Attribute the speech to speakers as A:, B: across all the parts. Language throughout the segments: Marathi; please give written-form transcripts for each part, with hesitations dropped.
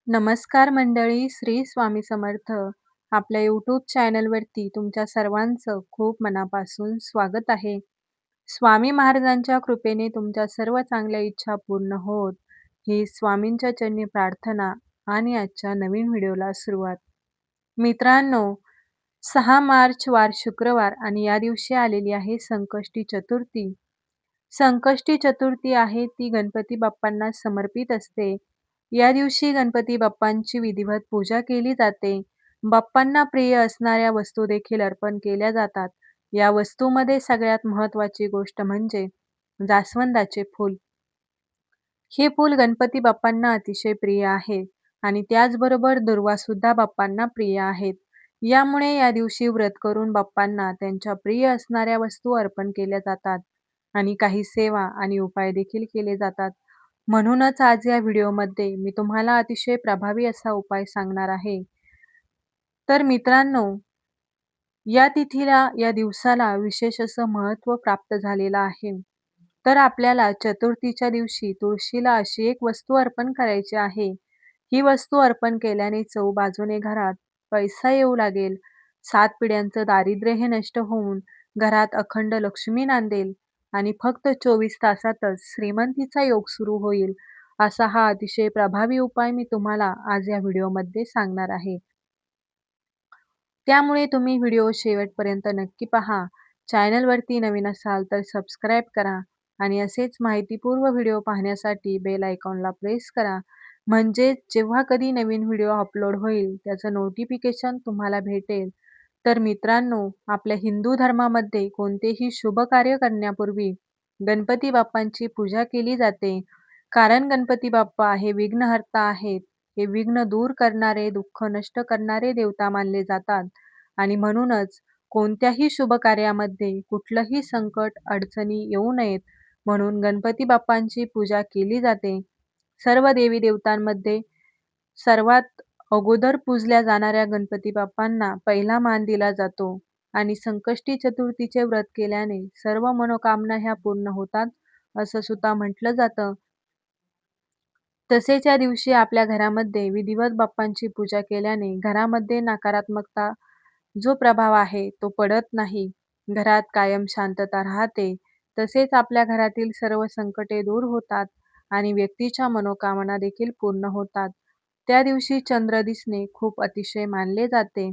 A: नमस्कार मंडळी, श्री स्वामी समर्थ. आपल्या यूट्यूब चॅनलवरती तुमच्या सर्वांचं खूप मनापासून स्वागत आहे. स्वामी महाराजांच्या कृपेने तुमच्या सर्व चांगल्या इच्छा पूर्ण होत, ही स्वामींच्या चरणी प्रार्थना आणि आजच्या नवीन व्हिडिओला सुरुवात. मित्रांनो, 6 मार्च वार शुक्रवार आणि या दिवशी आलेली आहे संकष्टी चतुर्थी. संकष्टी चतुर्थी आहे ती गणपती बाप्पांना समर्पित असते. या दिवशी गणपती बाप्पांची विधिवत पूजा केली जाते. बाप्पांना प्रिय असणाऱ्या वस्तू देखील अर्पण केल्या जातात. या वस्तूमध्ये सगळ्यात महत्त्वाची गोष्ट म्हणजे जास्वंदाचे फूल. हे फूल गणपती बाप्पांना अतिशय प्रिय आहे आणि त्याचबरोबर दुर्वा सुद्धा बाप्पांना प्रिय आहेत. यामुळे या दिवशी व्रत करून बाप्पांना त्यांच्या प्रिय असणाऱ्या वस्तू अर्पण केल्या जातात आणि काही सेवा आणि उपाय देखील केले जातात. म्हणूनच आज या व्हिडिओमध्ये मी तुम्हाला अतिशय प्रभावी असा उपाय सांगणार आहे. तर मित्रांनो, या तिथीला, या दिवसाला विशेष असं महत्त्व प्राप्त झालेलं आहे. तर आपल्याला चतुर्थीच्या दिवशी तुळशीला अशी एक वस्तू अर्पण करायची आहे. ही वस्तू अर्पण केल्याने चहूबाजूने घरात पैसा येऊ लागेल, 7 पिढ्यांचं दारिद्र्य हे नष्ट होऊन घरात अखंड लक्ष्मी नांदेल आणि फक्त 24 तासातच श्रीमंतीचा योग सुरू होईल. असा हा अतिशय प्रभावी उपाय मी तुम्हाला आज या व्हिडिओमध्ये सांगणार आहे. त्यामुळे तुम्ही व्हिडिओ शेवटपर्यंत नक्की पहा. चॅनलवरती नवीन असाल तर सबस्क्राईब करा आणि असेच माहितीपूर्ण व्हिडिओ पाहण्यासाठी बेल आयकॉनला प्रेस करा. म्हणजे जेव्हा कधी नवीन व्हिडिओ अपलोड होईल त्याचं नोटिफिकेशन तुम्हाला भेटेल. तर मित्रांनो, आपल्या हिंदू धर्मामध्ये कोणतेही शुभ कार्य करण्यापूर्वी गणपती बाप्पांची पूजा केली जाते. कारण गणपती बाप्पा हे विघ्नहर्ता आहेत. हे विघ्न दूर करणारे, दुःख नष्ट करणारे देवता मानले जातात आणि म्हणूनच कोणत्याही शुभ कार्यामध्ये कुठलंही संकट, अडचणी येऊ नयेत म्हणून गणपती बाप्पांची पूजा केली जाते. सर्व देवी देवतांमध्ये सर्वात अगोदर पूजल्या जाणाऱ्या गणपती बाप्पांना पहिला मान दिला जातो आणि संकष्टी चतुर्थीचे व्रत केल्याने सर्व मनोकामना ह्या पूर्ण होतात, असं सुद्धा म्हटलं जातं. तसेच या दिवशी आपल्या घरामध्ये विधिवत बाप्पांची पूजा केल्याने घरामध्ये नकारात्मकता जो प्रभाव आहे तो पडत नाही. घरात कायम शांतता राहते. तसेच आपल्या घरातील सर्व संकटे दूर होतात आणि व्यक्तीच्या मनोकामना देखील पूर्ण होतात. त्या दिवशी चंद्र दिसणे खूप अतिशय मानले जाते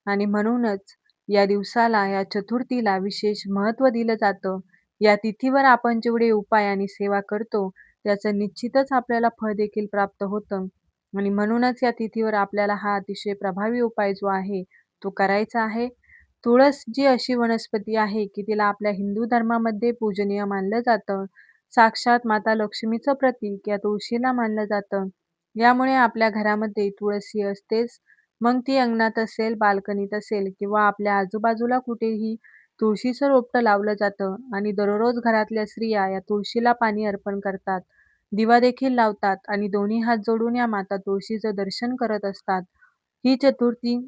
A: आणि म्हणूनच या दिवसाला, या चतुर्थीला विशेष महत्त्व दिलं जातं. या तिथीवर आपण जेवढे उपाय आणि सेवा करतो त्याचं निश्चितच आपल्याला फळ देखील प्राप्त होतं आणि म्हणूनच या तिथीवर आपल्याला हा अतिशय प्रभावी उपाय जो आहे तो करायचा आहे. तुळस जी अशी वनस्पती आहे की तिला आपल्या हिंदू धर्मामध्ये पूजनीय मानलं जातं. साक्षात माता लक्ष्मीचं प्रतीक या तुळशीला मानलं जातं. यामुळे आपल्या घरामध्ये तुळस ही असतेच. मग ती अंगणात असेल, बाल्कनीत असेल किंवा आपल्या आजूबाजूला कुठेही तुळशीचं रोपटं लावलं जातं आणि दररोज घरातल्या स्त्रिया या तुळशीला पाणी अर्पण करतात. दिवा देखील लावतात आणि दोन्ही हात जोडून या माता तुळशीचं दर्शन करत असतात. ही चतुर्थी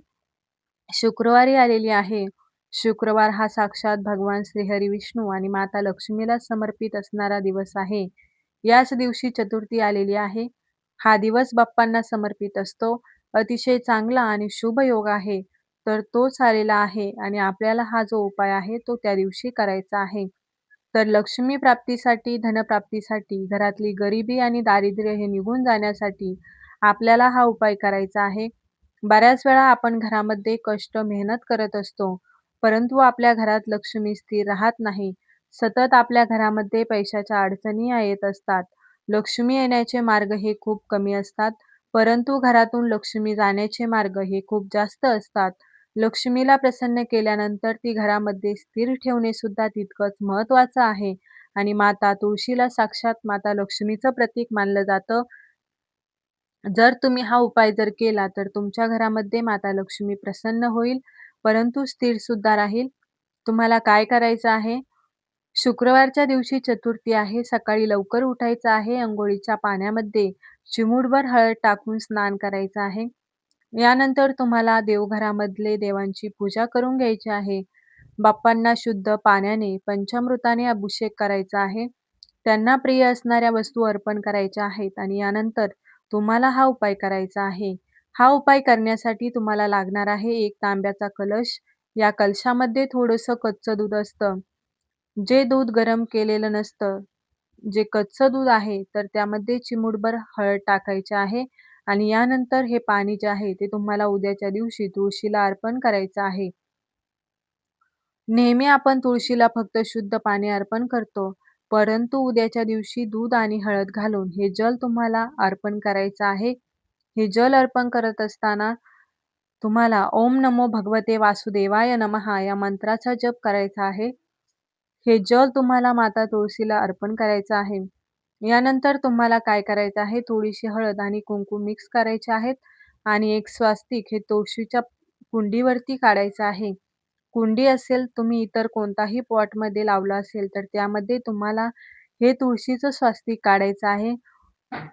A: शुक्रवारी आलेली आहे. शुक्रवार हा साक्षात भगवान श्रीहरी विष्णू आणि माता लक्ष्मीला समर्पित असणारा दिवस आहे. याच दिवशी चतुर्थी आलेली आहे. हा दिवस बाप्पांना समर्पित असतो. अतिशय चांगला आणि शुभ योग आहे. तर तोच आलेला आहे आणि आपल्याला हा जो उपाय आहे तो त्या दिवशी करायचा आहे. तर लक्ष्मी प्राप्तीसाठी, धनप्राप्तीसाठी, घरातली गरिबी आणि दारिद्र्य हे निघून जाण्यासाठी आपल्याला हा उपाय करायचा आहे. बऱ्याच वेळा आपण घरामध्ये कष्ट, मेहनत करत असतो, परंतु आपल्या घरात लक्ष्मी स्थिर राहत नाही. सतत आपल्या घरामध्ये पैशाच्या अडचणी या येत असतात. लक्ष्मी येण्याचे मार्ग हे खूप कमी असतात, परंतु घरातून लक्ष्मी जाण्याचे मार्ग हे खूप जास्त असतात. लक्ष्मीला प्रसन्न केल्यानंतर ती घरामध्ये स्थिर ठेवणे सुद्धा तितकंच महत्त्वाचं आहे आणि माता तुळशीला साक्षात माता लक्ष्मीचं प्रतीक मानलं जातं. जर तुम्ही हा उपाय जर केला तर तुमच्या घरामध्ये माता लक्ष्मी प्रसन्न होईल, परंतु स्थिर सुद्धा राहील. तुम्हाला काय करायचं आहे? शुक्रवारच्या दिवशी चतुर्थी आहे. सकाळी लवकर उठायचं आहे. अंघोळीच्या पाण्यामध्ये चिमूटभर हळद टाकून स्नान करायचं आहे. यानंतर तुम्हाला देवघरामधले देवांची पूजा करून घ्यायची आहे. बाप्पांना शुद्ध पाण्याने, पंचामृताने अभिषेक करायचा आहे. त्यांना प्रिय असणाऱ्या वस्तू अर्पण करायच्या आहेत आणि यानंतर तुम्हाला हा उपाय करायचा आहे. हा उपाय करण्यासाठी तुम्हाला लागणार आहे एक तांब्याचा कलश. या कलशामध्ये थोडंसं कच्चं दूध असतं. जे दूध गरम केलेलं नसतं, जे कच्चं दूध आहे, तर त्यामध्ये चिमूटभर हळद टाकायची आहे आणि यानंतर हे पाणी जे आहे, ते तुम्हाला उद्याच्या दिवशी तुळशीला अर्पण करायचं आहे. नेहमी आपण तुळशीला फक्त शुद्ध पाणी अर्पण करतो, परंतु उद्याच्या दिवशी दूध आणि हळद घालून हे जल तुम्हाला अर्पण करायचं आहे. हे जल अर्पण करत असताना तुम्हाला ओम नमो भगवते वासुदेवाय नमः या मंत्राचा जप करायचा आहे. हे जल तुम्हाला माता तुळशीला अर्पण करायचं आहे. यानंतर तुम्हाला काय करायचं आहे, थोडीशी हळद आणि कुंकू मिक्स करायचे आहेत आणि एक स्वस्तिक हे तुळशीच्या कुंडीवरती काढायचं आहे. कुंडी असेल, तुम्ही इतर कोणताही पॉटमध्ये लावलं असेल, तर त्यामध्ये तुम्हाला हे तुळशीचं स्वस्तिक काढायचं आहे.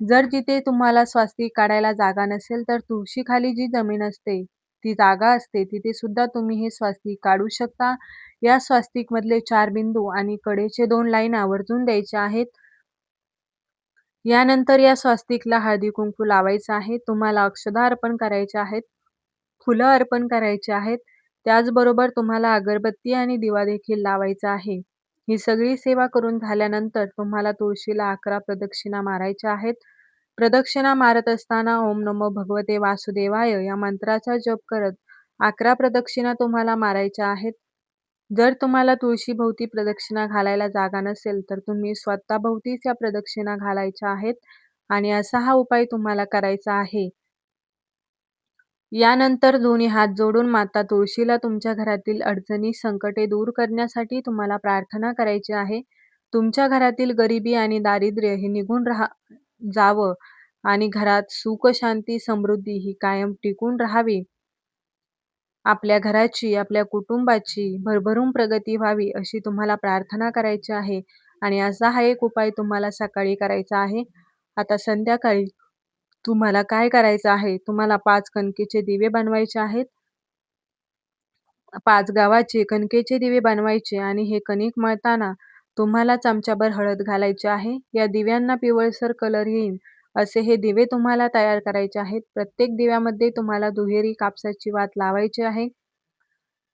A: जर तिथे तुम्हाला स्वस्तिक काढायला जागा नसेल, तर तुळशीखाली जी जमीन असते, ती जागा असते, तिथे सुद्धा तुम्ही हे स्वस्तिक काढू शकता. या स्वस्तिकमधले 4 बिंदू आणि कडेचे 2 लाईन आवर्जून द्यायच्या आहेत. यानंतर या स्वस्तिकला हळदी-कुंकू लावायचं आहे. तुम्हाला अक्षदा अर्पण करायच्या आहेत, फुलं अर्पण करायची आहेत. त्याचबरोबर तुम्हाला अगरबत्ती आणि दिवा देखील लावायचा आहे. ही सगळी सेवा करून झाल्यानंतर तुम्हाला तुळशीला 11 प्रदक्षिणा मारायच्या आहेत. प्रदक्षिणा मारत असताना ओम नमो भगवते वासुदेवाय या मंत्राचा जप करत 11 प्रदक्षिणा तुम्हाला मारायच्या आहेत. जर तुम्हाला तुळशीभोवती प्रदक्षिणा घालायला जागा नसेल, तर तुम्ही स्वतःभोवतीच या प्रदक्षिणा घालायच्या आहेत आणि असा हा उपाय तुम्हाला करायचा आहे. यानंतर दोन्ही हात जोडून माता तुळशीला तुमच्या घरातील अडचणी, संकटे दूर करण्यासाठी तुम्हाला प्रार्थना करायची आहे. तुमच्या घरातील गरिबी आणि दारिद्र्य हे निघून जावं आणि घरात सुख, शांती, समृद्धी ही कायम टिकून राहावी. आपल्या घराची, आपल्या कुटुंबाची भरभरून प्रगती व्हावी अशी तुम्हाला प्रार्थना करायची आहे आणि असा हा एक उपाय तुम्हाला सकाळी करायचा आहे. आता संध्याकाळी तुम्हाला काय करायचं आहे, तुम्हाला 5 कणकेचे दिवे बनवायचे आहेत. 5 गावाचे कणकेचे दिवे बनवायचे आणि हे कणिक मळताना तुम्हाला चमचाभर हळद घालायची आहे. या दिव्यांना पिवळसर कलर येईल असे हे दिवे तुम्हाला तयार करायचे आहेत. प्रत्येक दिव्यामध्ये तुम्हाला दुहेरी कापसाची वात लावायची आहे.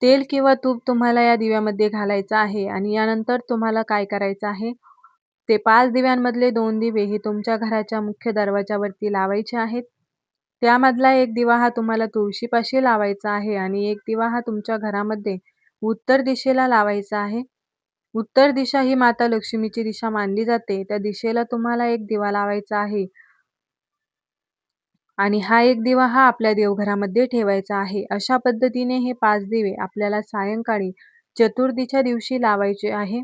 A: तेल किंवा तूप तुम्हाला या दिव्यामध्ये घालायचं आहे आणि यानंतर तुम्हाला काय करायचं आहे, ते 5 दिव्यांमधले 2 दिवे हे तुमच्या घराच्या मुख्य दरवाजावरती लावायचे आहेत. त्यामधला एक दिवा हा तुम्हाला तुळशीपाशी लावायचा आहे आणि एक दिवा हा तुमच्या घरामध्ये उत्तर दिशेला लावायचा आहे. उत्तर दिशा ही माता लक्ष्मीची दिशा मानली जाते. त्या दिशेला तुम्हाला एक दिवा लावायचा आहे. आणि हा एक दिवा हा आपल्या देवघरामध्ये ठेवायचा आहे. अशा पद्धतीने हे 5 दिवे आपल्याला सायंकाळी चतुर्थीच्या दिवशी लावायचे आहे.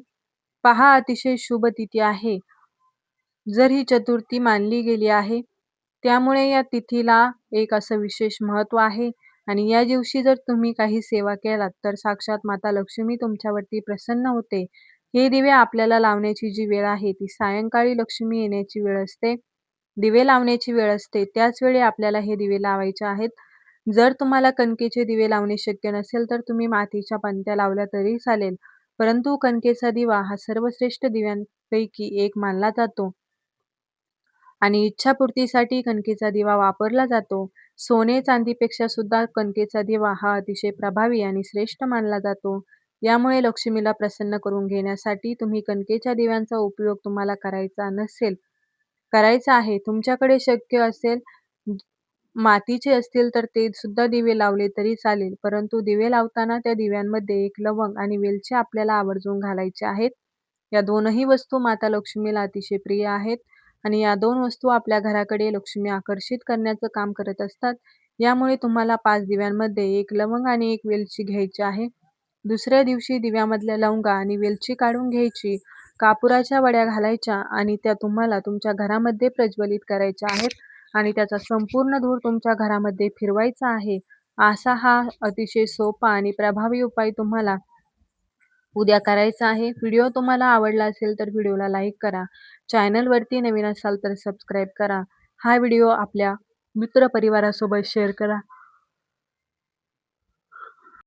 A: पहा अतिशय शुभ तिथी आहे. जर ही चतुर्थी मानली गेली आहे, त्यामुळे या तिथीला एक असं विशेष महत्त्व आहे आणि या दिवशी जर तुम्ही काही सेवा केलात, तर साक्षात माता लक्ष्मी तुमच्यावरती प्रसन्न होते. हे दिवे आपल्याला लावण्याची जी वेळ आहे, ती सायंकाळी लक्ष्मी येण्याची वेळ असते. दिवे लावण्याची वेळ असते, त्याच वेळी आपल्याला हे दिवे लावायचे आहेत. जर तुम्हाला कणकेचे दिवे लावणे शक्य नसेल, तर तुम्ही मातीच्या पणत्या लावल्या तरी चालेल. परंतु कणकेचा दिवा हा सर्वश्रेष्ठ दिव्यांपैकी एक मानला जातो. आणि इच्छापूर्तीसाठी कणकेचा दिवा वापरला जातो. सोने चांदीपेक्षा सुद्धा कणकेचा दिवा हा अतिशय प्रभावी आणि श्रेष्ठ मानला जातो. यामुळे लक्ष्मीला प्रसन्न करून घेण्यासाठी तुम्ही कणकेच्या दिव्यांचा उपयोग तुम्हाला करायचा आहे. तुमच्याकडे शक्य असेल मातीचे असतील तर ते सुद्धा दिवे लावले तरी चालेल. परंतु दिवे लावताना त्या दिव्यांमध्ये एक लवंग आणि वेलची आपल्याला आवर्जून घालायचे आहेत. या दोनही वस्तू माता लक्ष्मीला अतिशय प्रिय आहेत आणि या 2 वस्तू आपल्या घराकडे लक्ष्मी आकर्षित करण्याचं काम करत असतात. यामुळे तुम्हाला 5 दिव्यांमध्ये 1 लवंग आणि 1 वेलची घ्यायची आहे. दुसऱ्या दिवशी दिव्यामधल्या लवंगा आणि वेलची काढून घ्यायची. कापुराच्या वड्या घालायच्या आणि त्या तुम्हाला तुमच्या घरामध्ये प्रज्वलित करायच्या आहेत आणि त्याचा संपूर्ण धूर तुमच्या घरामध्ये फिरवायचा आहे. असा हा अतिशय सोपा आणि प्रभावी उपाय तुम्हाला उद्या करायचा आहे. व्हिडिओ तुम्हाला आवडला असेल तर व्हिडिओला लाईक करा. चॅनलवरती नवीन असाल तर सबस्क्राईब करा. हा व्हिडिओ आपल्या मित्रपरिवारासोबत शेअर करा.